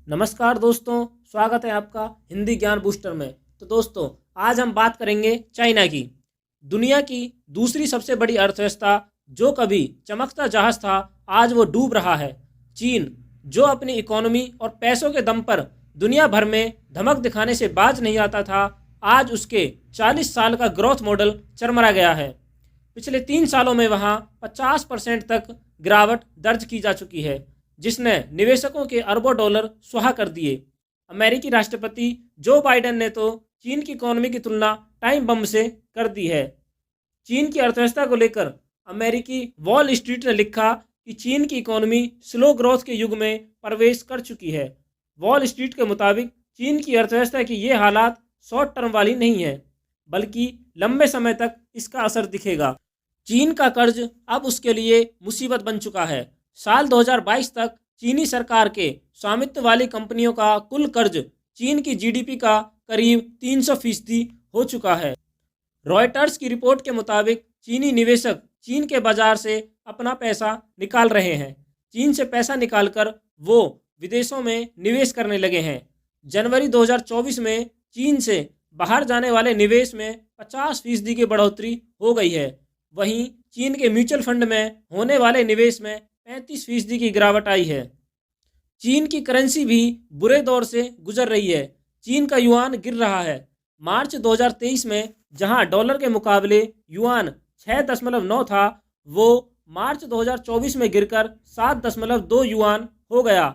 नमस्कार दोस्तों, स्वागत है आपका हिंदी ज्ञान बूस्टर में। तो दोस्तों, आज हम बात करेंगे चाइना की। दुनिया की दूसरी सबसे बड़ी अर्थव्यवस्था, जो कभी चमकता जहाज था, आज वो डूब रहा है। चीन, जो अपनी इकोनॉमी और पैसों के दम पर दुनिया भर में धमक दिखाने से बाज नहीं आता था, आज उसके 40 साल का ग्रोथ मॉडल चरमरा गया है। पिछले 3 सालों में वहाँ 50% तक गिरावट दर्ज की जा चुकी है, जिसने निवेशकों के अरबों डॉलर सुहा कर दिए। अमेरिकी राष्ट्रपति जो बाइडेन ने तो चीन की इकोनॉमी की तुलना टाइम बम से कर दी है। चीन की अर्थव्यवस्था को लेकर अमेरिकी वॉल स्ट्रीट ने लिखा कि चीन की इकोनॉमी स्लो ग्रोथ के युग में प्रवेश कर चुकी है। वॉल स्ट्रीट के मुताबिक चीन की अर्थव्यवस्था की ये हालात शॉर्ट टर्म वाली नहीं है, बल्कि लंबे समय तक इसका असर दिखेगा। चीन का कर्ज अब उसके लिए मुसीबत बन चुका है। साल 2022 तक चीनी सरकार के स्वामित्व वाली कंपनियों का कुल कर्ज चीन की जीडीपी का करीब 300% हो चुका है। रॉयटर्स की रिपोर्ट के मुताबिक चीनी निवेशक चीन के बाजार से अपना पैसा निकाल रहे हैं। चीन से पैसा निकालकर वो विदेशों में निवेश करने लगे हैं। जनवरी 2024 में चीन से बाहर जाने वाले निवेश में 50% की बढ़ोतरी हो गई है। वहीं चीन के म्यूचुअल फंड में होने वाले निवेश में 35% की गिरावट आई है। चीन की करेंसी भी बुरे दौर से गुजर रही है। चीन का युआन गिर रहा है। मार्च 2023 में जहां डॉलर के मुकाबले युआन 6.9 था, वो मार्च 2024 में गिरकर 7.2 युआन हो गया।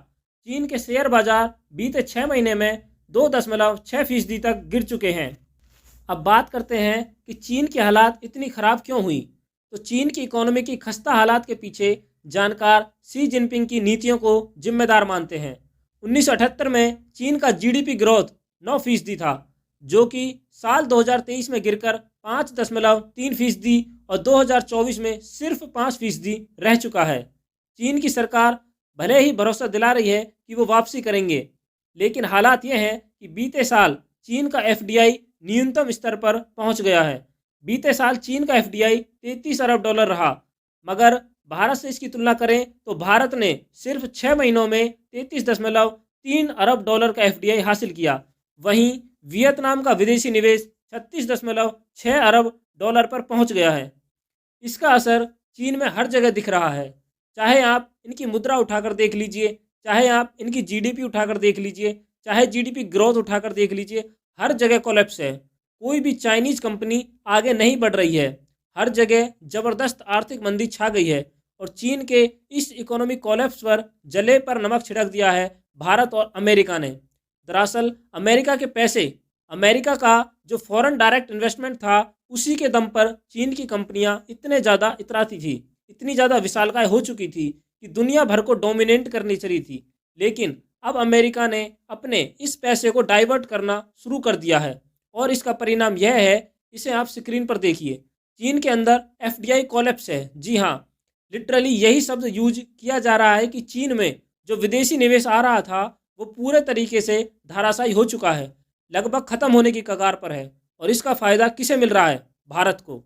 चीन के शेयर बाजार बीते 6 महीने में 2.6% तक गिर चुके हैं। अब बात करते हैं कि चीन की हालात इतनी ख़राब क्यों हुई। तो चीन की इकोनॉमी की खस्ता हालात के पीछे जानकार शी जिनपिंग की नीतियों को जिम्मेदार मानते हैं। 1978 में चीन का जीडीपी ग्रोथ 9% था, जो कि साल 2023 में गिरकर 5.3% और 2024 में सिर्फ 5% रह चुका है। चीन की सरकार भले ही भरोसा दिला रही है कि वो वापसी करेंगे, लेकिन हालात ये हैं कि बीते साल चीन का एफडीआई न्यूनतम स्तर पर पहुंच गया है। बीते साल चीन का एफडीआई 33 अरब डॉलर रहा, मगर भारत से इसकी तुलना करें तो भारत ने सिर्फ 6 महीनों में 33.3 अरब डॉलर का एफडीआई हासिल किया। वहीं वियतनाम का विदेशी निवेश 36.6 अरब डॉलर पर पहुंच गया है। इसका असर चीन में हर जगह दिख रहा है। चाहे आप इनकी मुद्रा उठाकर देख लीजिए, चाहे आप इनकी जीडीपी उठाकर देख लीजिए, चाहे जीडीपी ग्रोथ उठाकर देख लीजिए, हर जगह कोलैप्स है। कोई भी चाइनीज कंपनी आगे नहीं बढ़ रही है। हर जगह ज़बरदस्त आर्थिक मंदी छा गई है और चीन के इस इकोनॉमिक कोलैप्स पर जले पर नमक छिड़क दिया है भारत और अमेरिका ने। दरअसल अमेरिका के पैसे, अमेरिका का जो फॉरेन डायरेक्ट इन्वेस्टमेंट था, उसी के दम पर चीन की कंपनियां इतने ज़्यादा इतराती थी, इतनी ज़्यादा विशालकाय हो चुकी थी कि दुनिया भर को डोमिनेट करनी चली थी। लेकिन अब अमेरिका ने अपने इस पैसे को डाइवर्ट करना शुरू कर दिया है और इसका परिणाम यह है, इसे आप स्क्रीन पर देखिए। चीन के अंदर एफडीआई कोलैप्स है। जी हाँ, लिटरली यही शब्द यूज किया जा रहा है कि चीन में जो विदेशी निवेश आ रहा था, वो पूरे तरीके से धाराशायी हो चुका है, लगभग ख़त्म होने की कगार पर है। और इसका फ़ायदा किसे मिल रहा है? भारत को।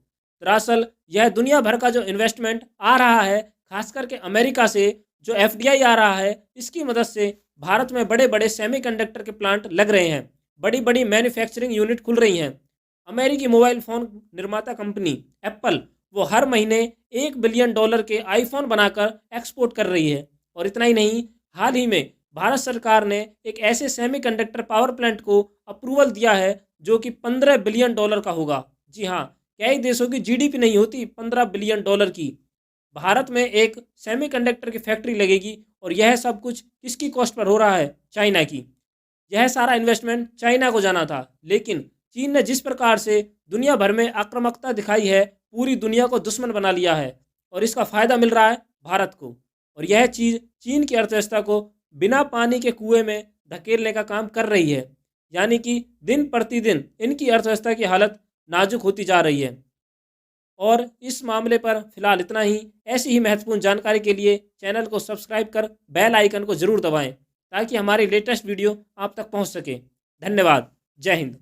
दरअसल यह दुनिया भर का जो इन्वेस्टमेंट आ रहा है, खास करके अमेरिका से जो एफडीआई आ रहा है, इसकी मदद से भारत में बड़े बड़े सेमीकंडक्टर के प्लांट लग रहे हैं, बड़ी बड़ी मैन्युफैक्चरिंग यूनिट खुल रही हैं। अमेरिकी मोबाइल फ़ोन निर्माता कंपनी एप्पल, वो हर महीने $1 बिलियन के आईफोन बनाकर एक्सपोर्ट कर रही है। और इतना ही नहीं, हाल ही में भारत सरकार ने एक ऐसे सेमीकंडक्टर पावर प्लांट को अप्रूवल दिया है जो कि $15 बिलियन का होगा। जी हाँ, कई देशों की जीडीपी नहीं होती $15 बिलियन की। भारत में एक सेमीकंडक्टर की फैक्ट्री लगेगी और यह सब कुछ किसकी कॉस्ट पर हो रहा है? चाइना की। यह सारा इन्वेस्टमेंट चाइना को जाना था, लेकिन चीन ने जिस प्रकार से दुनिया भर में आक्रामकता दिखाई है, पूरी दुनिया को दुश्मन बना लिया है और इसका फ़ायदा मिल रहा है भारत को। और यह चीज़ चीन की अर्थव्यवस्था को बिना पानी के कुएं में धकेलने का काम कर रही है। यानी कि दिन प्रतिदिन इनकी अर्थव्यवस्था की हालत नाजुक होती जा रही है। और इस मामले पर फ़िलहाल इतना ही। ऐसी ही महत्वपूर्ण जानकारी के लिए चैनल को सब्सक्राइब कर बेल आइकन को ज़रूर दबाएं, ताकि हमारी लेटेस्ट वीडियो आप तक पहुंच सके। धन्यवाद। जय हिंद।